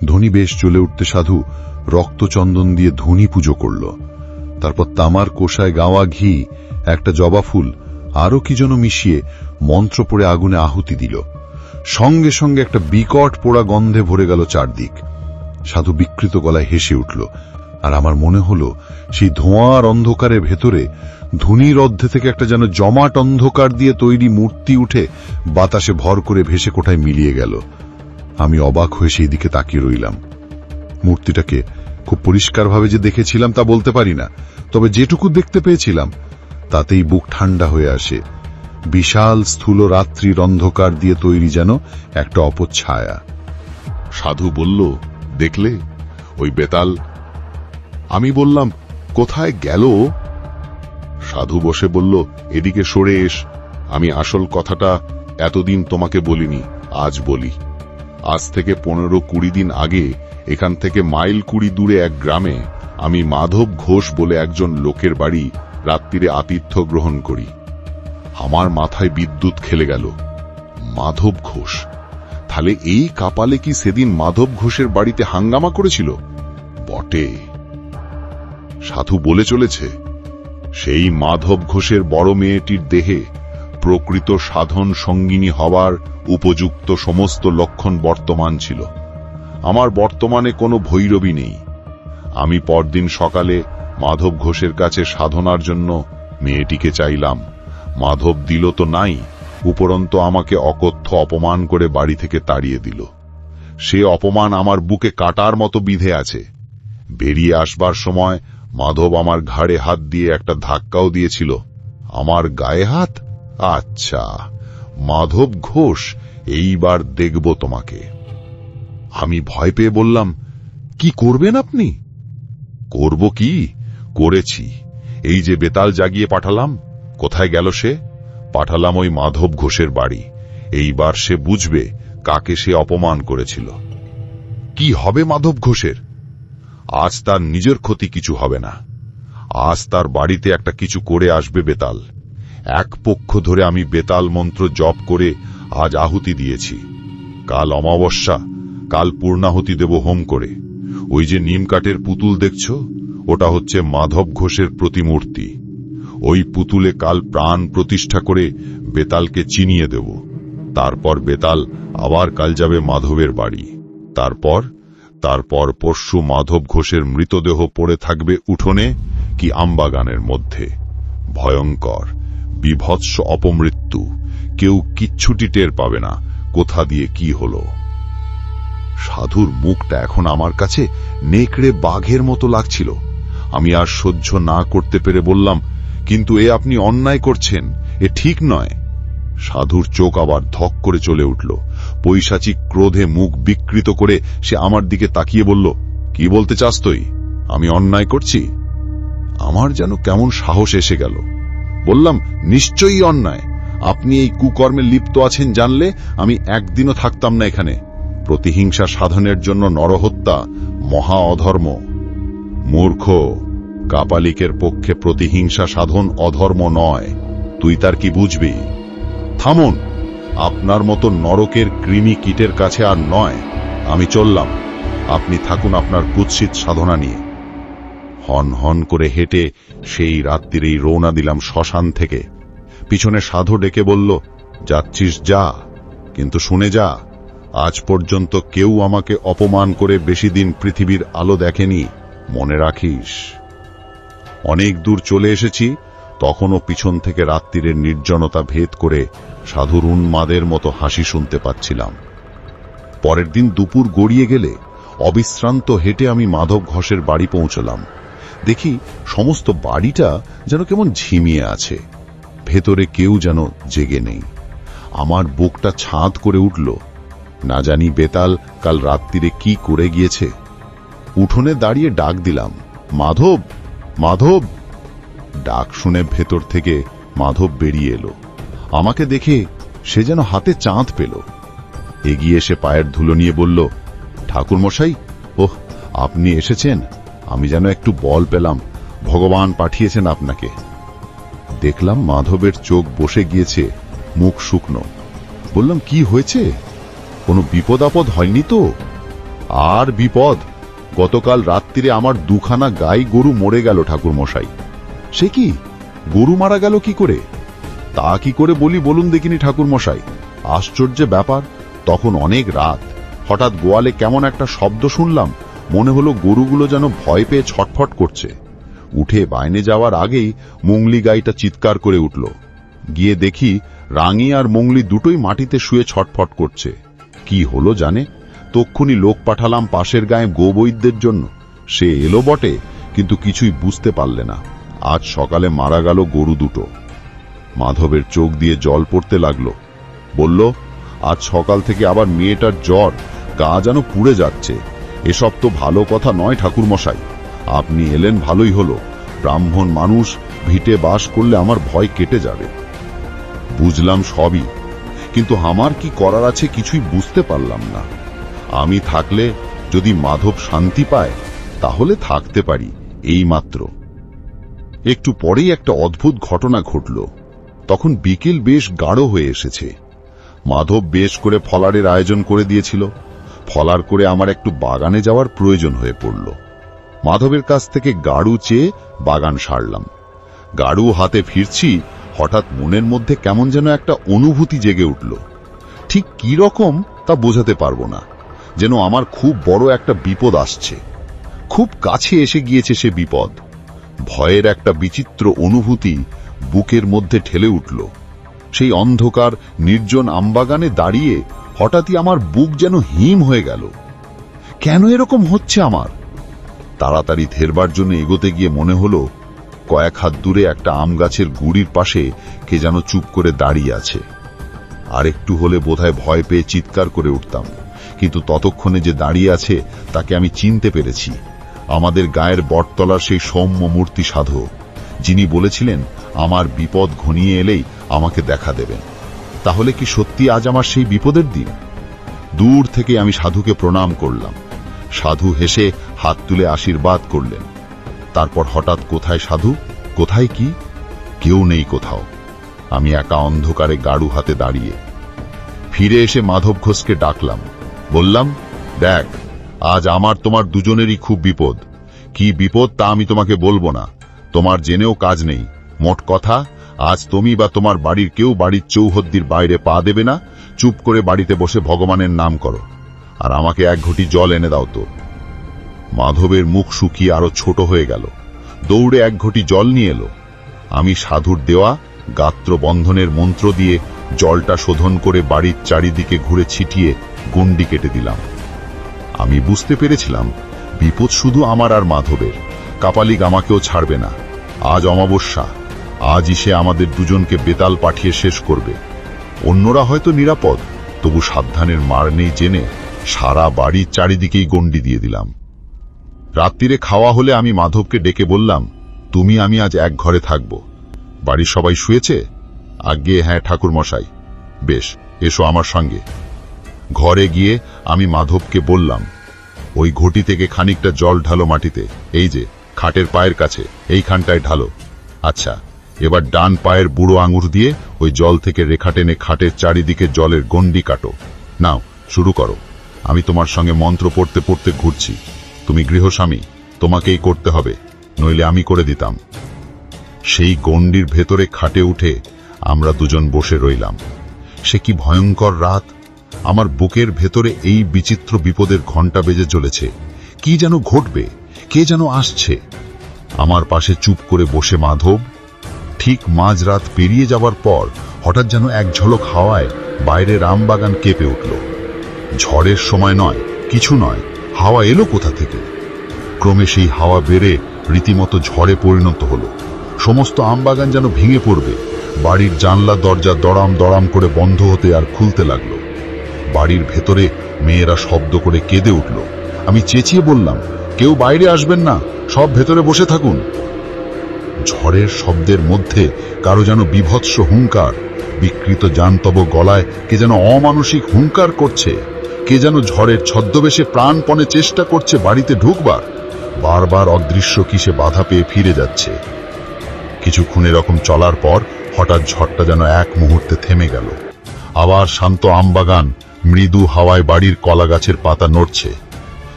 ধুনি বেশ জ্বলে উঠতে সাধু রক্তচন্দন দিয়ে ধুনি পুজো করল। তারপর তামার কোষায় গাওয়া ঘি, একটা জবা ফুল, আরো কি যেন মিশিয়ে মন্ত্র পড়ে আগুনে আহুতি দিল। সঙ্গে সঙ্গে একটা বিকট পোড়া গন্ধে ভরে গেল চারদিক। সাধু বিকৃত গলায় হেসে উঠল। আর আমার মনে হলো সেই ধোঁয়ার অন্ধকারের ভেতরে ধুনির অর্ধে থেকে একটা যেন জমাট অন্ধকার দিয়ে তৈরি মূর্তি উঠে বাতাসে ভর করে ভেসে কোথায় মিলিয়ে গেল। আমি অবাক হয়ে সেই দিকে তাকিয়ে রইলাম। মূর্তিটাকে খুব পরিষ্কারভাবে যে দেখেছিলাম তা বলতে পারি না, তবে যেটুকু দেখতে পেয়েছিলাম তাতেই বুক ঠান্ডা হয়ে আসে। বিশাল স্থূল রাত্রির অন্ধকার দিয়ে তৈরি যেন একটা অপচ্ছায়া। সাধু বলল, দেখলে ওই বেতাল? আমি বললাম, কোথায় গেল? সাধু বসে বলল, এদিকে সরে এস। আমি আসল কথাটা এতদিন তোমাকে বলিনি, আজ বলি। আজ থেকে 15-20 দিন আগে এখান থেকে মাইল 20 দূরে এক গ্রামে আমি মাধব ঘোষ বলে একজন লোকের বাড়ি রাত্রিরে আতিথ্য গ্রহণ করি। আমার মাথায় বিদ্যুৎ খেলে গেল। মাধব ঘোষ? তাহলে এই কাপালে কি সেদিন মাধব ঘোষের বাড়িতে হাঙ্গামা করেছিল? বটে। সাধু বলে চলেছে, সেই মাধব ঘোষের বড় মেয়েটির দেহে প্রকৃত সাধন সঙ্গিনী হওয়ার উপযুক্ত সমস্ত লক্ষণ বর্তমান ছিল। আমার বর্তমানে কোনো ভৈরবী নেই। আমি পরদিন সকালে মাধব ঘোষের কাছে সাধনার জন্য মেয়েটিকে চাইলাম। মাধব দিল তো নাই, উপরন্তু আমাকে অকথ্য অপমান করে বাড়ি থেকে তাড়িয়ে দিল। সে অপমান আমার বুকে কাটার মতো বিঁধে আছে। বেরিয়ে আসবার সময় মাধব আমার ঘাড়ে হাত দিয়ে একটা ধাক্কাও দিয়েছিল। আমার গায়ে হাত? আচ্ছা, মাধব ঘোষ, এইবার দেখব তোমাকে। আমি ভয় পেয়ে বললাম, কি করবেন আপনি? করব কি? করেছি। এই যে বেতাল জাগিয়ে পাঠালাম, কোথায় গেল সে? পাঠালাম ওই মাধব ঘোষের বাড়ি। এইবার সে বুঝবে কাকে সে অপমান করেছিল। কি হবে মাধব ঘোষের? আজ তার নিজের ক্ষতি কিছু হবে না, আজ তার বাড়িতে একটা কিছু করে আসবে বেতাল। এক পক্ষ ধরে আমি বেতাল মন্ত্র জপ করে আজ আহুতি দিয়েছি। কাল অমাবস্যা, কাল পূর্ণাহুতি দেব হোম করে। ওই যে নিম কাঠের পুতুল দেখছ, ওটা হচ্ছে মাধব ঘোষের প্রতিমূর্তি। ওই পুতুলে কাল প্রাণ প্রতিষ্ঠা করে বেতালকে চিনিয়ে দেব। তারপর বেতাল আবার কাল যাবে মাধবের বাড়ি। তারপর পরশু মাধব ঘোষের মৃতদেহ পড়ে থাকবে উঠোনে কি আমবাগানের মধ্যে। ভয়ঙ্কর বিভৎস অপমৃত্যু, কেউ কিচ্ছুটি টের পাবে না কোথা দিয়ে কি হলো। সাধুর মুখটা এখন আমার কাছে নেকড়ে বাঘের মতো লাগছিল। আমি আর সহ্য না করতে পেরে বললাম, কিন্তু এ আপনি অন্যায় করছেন, এ ঠিক নয়। সাধুর চোখ আবার ধক করে চলে উঠল। পৈশাচিক ক্রোধে মুখ বিকৃত করে সে আমার দিকে তাকিয়ে বলল, কি বলতে চাস তুই? আমি অন্যায় করছি? আমার যেন কেমন সাহস এসে গেল। বললাম, নিশ্চয়ই অন্যায়। আপনি এই কুকর্মে লিপ্ত আছেন জানলে আমি একদিনও থাকতাম না এখানে। প্রতিহিংসা সাধনের জন্য নরহত্যা মহা অধর্ম। মূর্খ, কাপালিকের পক্ষে প্রতিহিংসা সাধন অধর্ম নয়, তুই তার কি বুঝবি? থামুন, আপনার মতো নরকের কৃমি কীটের কাছে আর নয়। আমি চললাম, আপনি থাকুন আপনার কুৎসিত সাধনা নিয়ে। হন হন করে হেঁটে সেই রাত্রিরেই রওনা দিলাম শ্মশান থেকে। পিছনে সাধু ডেকে বলল, যাচ্ছিস যা, কিন্তু শুনে যা, আজ পর্যন্ত কেউ আমাকে অপমান করে বেশি দিন পৃথিবীর আলো দেখেনি, মনে রাখিস। অনেক দূর চলে এসেছি, তখনও পিছন থেকে রাত্রিরের নির্জনতা ভেদ করে সাধুর উন্মাদের মতো হাসি শুনতে পাচ্ছিলাম। পরের দিন দুপুর গড়িয়ে গেলে অবিশ্রান্ত হেঁটে আমি মাধব ঘোষের বাড়ি পৌঁছলাম। দেখি সমস্ত বাড়িটা যেন কেমন ঝিমিয়ে আছে, ভেতরে কেউ যেন জেগে নেই। আমার বুকটা ছাঁদ করে উঠল। না জানি বেতাল কাল রাত্রিরে কি করে গিয়েছে। উঠোনে দাঁড়িয়ে ডাক দিলাম, মাধব, মাধব। ডাক শুনে ভেতর থেকে মাধব বেরিয়ে এলো। আমাকে দেখে সে যেন হাতে চাঁদ পেল। এগিয়ে এসে পায়ের ধুলো নিয়ে বলল, ঠাকুরমশাই, ওহ, আপনি এসেছেন, আমি যেন একটু বল পেলাম, ভগবান পাঠিয়েছেন আপনাকে। দেখলাম মাধবের চোখ বসে গিয়েছে, মুখ শুকনো। বললাম, কি হয়েছে? কোনো বিপদ আপদ হয়নি তো? আর বিপদ, গতকাল রাত্রিরে আমার দুখানা গাই গরু মরে গেল ঠাকুরমশাই। সে কি, গরু মারা গেল কি করে? তা কি করে বলি বলুন দেখিনি ঠাকুরমশাই। আশ্চর্য ব্যাপার, তখন অনেক রাত, হঠাৎ গোয়ালে কেমন একটা শব্দ শুনলাম, মনে হলো গরুগুলো যেন ভয় পেয়ে ছটফট করছে। উঠে বাইনে যাওয়ার আগেই মুংলি গাইটা চিৎকার করে উঠল। গিয়ে দেখি রাঙি আর মুংলি দুটোই মাটিতে শুয়ে ছটফট করছে। কি হলো জানে, তক্ষুনি লোক পাঠালাম পাশের গায়ে গোবৈদ্যের জন্য। সে এলো বটে, কিন্তু কিছুই বুঝতে পারলে না। আজ সকালে মারা গেল গরু দুটো। মাধবের চোখ দিয়ে জল পড়তে লাগলো। বলল, আজ সকাল থেকে আবার মেয়েটার জ্বর, গা যেন পুড়ে যাচ্ছে। এসব তো ভালো কথা নয় ঠাকুরমশাই। আপনি এলেন ভালোই হলো, ব্রাহ্মণ মানুষ, ভিটে বাস করলে আমার ভয় কেটে যাবে। বুঝলাম সবই, কিন্তু আমার কি করার আছে কিছুই বুঝতে পারলাম না। আমি থাকলে যদি মাধব শান্তি পায় তাহলে থাকতে পারি, এই মাত্র। একটু পরেই একটা অদ্ভুত ঘটনা ঘটল। তখন বিকেল বেশ গাঢ় হয়ে এসেছে। মাধব বেশ করে ফলারের আয়োজন করে দিয়েছিল। ফলার করে আমার একটু বাগানে যাওয়ার প্রয়োজন হয়ে পড়ল। মাধবের কাছ থেকে গাড়ু চেয়ে বাগান সারলাম। গাড়ু হাতে ফিরছি, হঠাৎ মনের মধ্যে কেমন যেন একটা অনুভূতি জেগে উঠল। ঠিক কি রকম তা বোঝাতে পারবো না, যেন আমার খুব বড় একটা বিপদ আসছে। খুব কাছে এসে গিয়েছে সে বিপদ। ভয়ের একটা বিচিত্র অনুভূতি বুকের মধ্যে ঠেলে উঠল। সেই অন্ধকার নির্জন আমবাগানে দাঁড়িয়ে হঠাৎই আমার বুক যেন হিম হয়ে গেল। কেন এরকম হচ্ছে আমার? তাড়াতাড়ি ধেরবার জন্য এগোতে গিয়ে মনে হলো কয়েক হাত দূরে একটা আম গাছের গুড়ির পাশে কে যেন চুপ করে দাঁড়িয়ে আছে। আর একটু হলে বোধহয় ভয় পেয়ে চিৎকার করে উঠতাম, কিন্তু ততক্ষণে যে দাঁড়িয়ে আছে তাকে আমি চিনতে পেরেছি। আমাদের গায়ের বটতলার সেই সৌম্য মূর্তি সাধক, যিনি বলেছিলেন আমার বিপদ ঘনিয়ে এলেই আমাকে দেখা দেবেন। তাহলে কি সত্যি আজ আমার সেই বিপদের দিন? দূর থেকে আমি সাধুকে প্রণাম করলাম। সাধু হেসে হাত তুলে আশীর্বাদ করলেন। তারপর হঠাৎ কোথায় সাধু, কোথায় কি, কেউ নেই কোথাও। আমি একা অন্ধকারে গাড়ু হাতে দাঁড়িয়ে। ফিরে এসে মাধব ঘোষকে ডাকলাম, বললাম, দেখ, আজ আমার তোমার দুজনেরই খুব বিপদ। কি বিপদ তা আমি তোমাকে বলবো না, তোমার জেনেও কাজ নেই। মোট কথা, আজ তুমি বা তোমার বাড়ির কেউ বাড়ির চৌহদ্দির বাইরে পা দেবে না, চুপ করে বাড়িতে বসে ভগবানের নাম করো, আর আমাকে এক ঘটি জল এনে দাও তো। মাধবের মুখ শুকিয়ে আরো ছোট হয়ে গেল। দৌড়ে এক ঘটি জল নিয়ে এলো। আমি সাধুর দেওয়া গাত্র বন্ধনের মন্ত্র দিয়ে জলটা শোধন করে বাড়ির চারিদিকে ঘুরে ছিটিয়ে গণ্ডি কেটে দিলাম। আমি বুঝতে পেরেছিলাম বিপদ শুধু আমার আর মাধবের, কাপালিক আমাকেও ছাড়বে না। আজ অমাবস্যা, আজই সে আমাদের দুজনকে বেতাল পাঠিয়ে শেষ করবে। অন্যরা হয়তো নিরাপদ, তবু সাবধানের মার নেই জেনে সারা বাড়ির চারিদিকেই গণ্ডি দিয়ে দিলাম। রাত্রিরে খাওয়া হলে আমি মাধবকে ডেকে বললাম, তুমি আমি আজ এক ঘরে থাকব। বাড়ির সবাই শুয়েছে? আজ্ঞে হ্যাঁ ঠাকুর মশাই। বেশ, এসো আমার সঙ্গে। ঘরে গিয়ে আমি মাধবকে বললাম, ওই ঘটি থেকে খানিকটা জল ঢালো মাটিতে, এই যে খাটের পায়ের কাছে এইখানটায় ঢালো। আচ্ছা, এবার ডান পায়ের বুড়ো আঙুর দিয়ে ওই জল থেকে রেখা টেনে খাটের চারিদিকে জলের গণ্ডি কাটো। নাও, শুরু করো। আমি তোমার সঙ্গে মন্ত্র পড়তে পড়তে ঘুরছি। তুমি গৃহস্বামী, তোমাকেই করতে হবে, নইলে আমি করে দিতাম। সেই গণ্ডির ভেতরে খাটে উঠে আমরা দুজন বসে রইলাম। সে কি ভয়ঙ্কর রাত! আমার বুকের ভেতরে এই বিচিত্র বিপদের ঘণ্টা বেজে চলেছে। কি যেন ঘটবে, কে যেন আসছে। আমার পাশে চুপ করে বসে মাধব। ঠিক মাঝরাত পেরিয়ে যাবার পর হঠাৎ যেন এক ঝলক হাওয়ায় বাইরের আমবাগান কেঁপে উঠল। ঝড়ের সময় নয়, কিছু নয়, হাওয়া এলো কোথা থেকে? ক্রমে সেই হাওয়া বেড়ে রীতিমতো ঝড়ে পরিণত হলো। সমস্ত আমবাগান যেন ভেঙে পড়বে। বাড়ির জানলা দরজা দড়াম দড়াম করে বন্ধ হতে আর খুলতে লাগলো। বাড়ির ভেতরে মেয়েরা শব্দ করে কেঁদে উঠল। আমি চেঁচিয়ে বললাম, কেউ বাইরে আসবেন না, সব ভেতরে বসে থাকুন। ঝড়ের শব্দের মধ্যে কারো যেন বিভৎস হুঙ্কার। বিকৃত জান্তব গলায় কে যেন অমানসিক হুঙ্কার করছে। কে যেন ঝড়ের ছদ্মবেশে প্রাণপণে চেষ্টা করছে বাড়িতে ঢুকবার। বারবার অদৃশ্য কিসে বাধা পেয়ে ফিরে যাচ্ছে। কিছুক্ষণ এরকম চলার পর হঠাৎ ঝড়টা যেন এক মুহূর্তে থেমে গেল। আবার শান্ত আমবাগান, মৃদু হাওয়ায় বাড়ির কলা গাছের পাতা নড়ছে।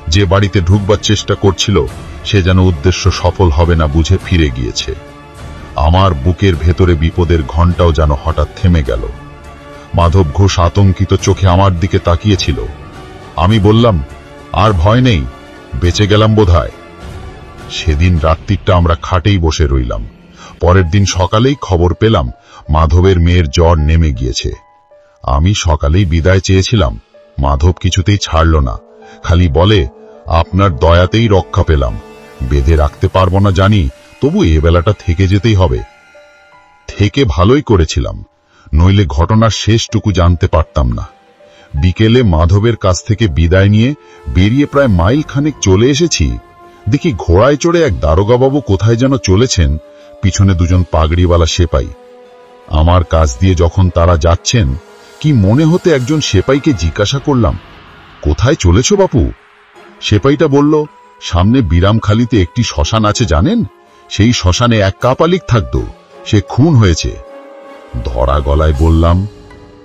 যে বাড়িতে ঢুকবার চেষ্টা করছিল সে যেন উদ্দেশ্য সফল হবে না বুঝে ফিরে গিয়েছে। আমার বুকের ভেতরে বিপদের ঘণ্টাও যেন হঠাৎ থেমে গেল। মাধব ঘোষ আতঙ্কিত চোখে আমার দিকে তাকিয়েছিল। আমি বললাম, আর ভয় নেই, বেঁচে গেলাম বোধহয়। সেদিন রাত্রিটা আমরা খাটেই বসে রইলাম। পরের দিন সকালেই খবর পেলাম মাধবের মেয়ের জ্বর নেমে গিয়েছে। আমি সকালেই বিদায় চেয়েছিলাম, মাধব কিছুতেই ছাড়ল না। খালি বলে, আপনার দয়াতেই রক্ষা পেলাম। বেঁধে রাখতে পারবো না জানি, তবু এ বেলাটা থেকে যেতেই হবে। থেকে ভালোই করেছিলাম, নইলে ঘটনার শেষটুকু জানতে পারতাম না। বিকেলে মাধবের কাছ থেকে বিদায় নিয়ে বেরিয়ে প্রায় মাইল খানেক চলে এসেছি। দেখি ঘোড়ায় চড়ে এক দারোগাবাবু কোথায় যেন চলেছেন, পিছনে দুজন পাগড়িওয়ালা সেপাই। আমার কাছ দিয়ে যখন তারা যাচ্ছেন, কি মনে হতে একজন সেপাইকে জিজ্ঞাসা করলাম, কোথায় চলেছ বাপু? সেপাইটা বলল, সামনে বিরামখালিতে একটি শ্মশান আছে জানেন? সেই শ্মশানে এক কাপালিক থাকত, সে খুন হয়েছে। ধরা গলায় বললাম,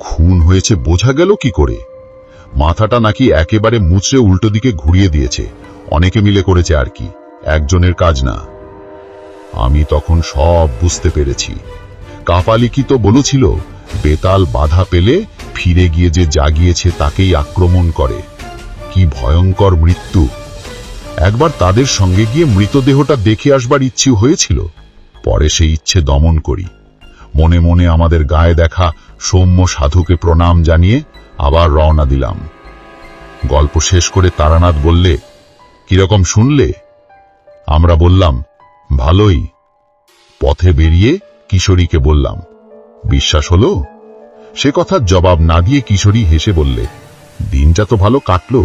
খুন হয়েছে বোঝা গেল কি করে? মাথাটা নাকি একেবারে মুচড়ে উল্টো দিকে ঘুরিয়ে দিয়েছে, অনেকে মিলে করেছে আর কি, একজনের কাজ না। আমি তখন সব বুঝতে পেরেছি। কাপালিকই তো বলেছিল, বেতাল বাধা পেলে ফিরে গিয়ে যে জাগিয়েছে তাকেই আক্রমণ করে। কি ভয়ঙ্কর মৃত্যু! একবার তাদের সঙ্গে গিয়ে মৃতদেহটা দেখে আসবার ইচ্ছে হয়েছিল, পরে সেই ইচ্ছে দমন করি। মনে মনে আমাদের গায়ে দেখা সৌম্য সাধুকে প্রণাম জানিয়ে আবার রওনা দিলাম। গল্প শেষ করে তারানাথ বললে, কিরকম শুনলে? আমরা বললাম, ভালোই। পথে বেরিয়ে কিশোরীকে বললাম, বিশ্বাস হলো? সে কথার জবাব না দিয়ে কিশোরী হেসে বললে, দিনটা তো ভালো কাটলো।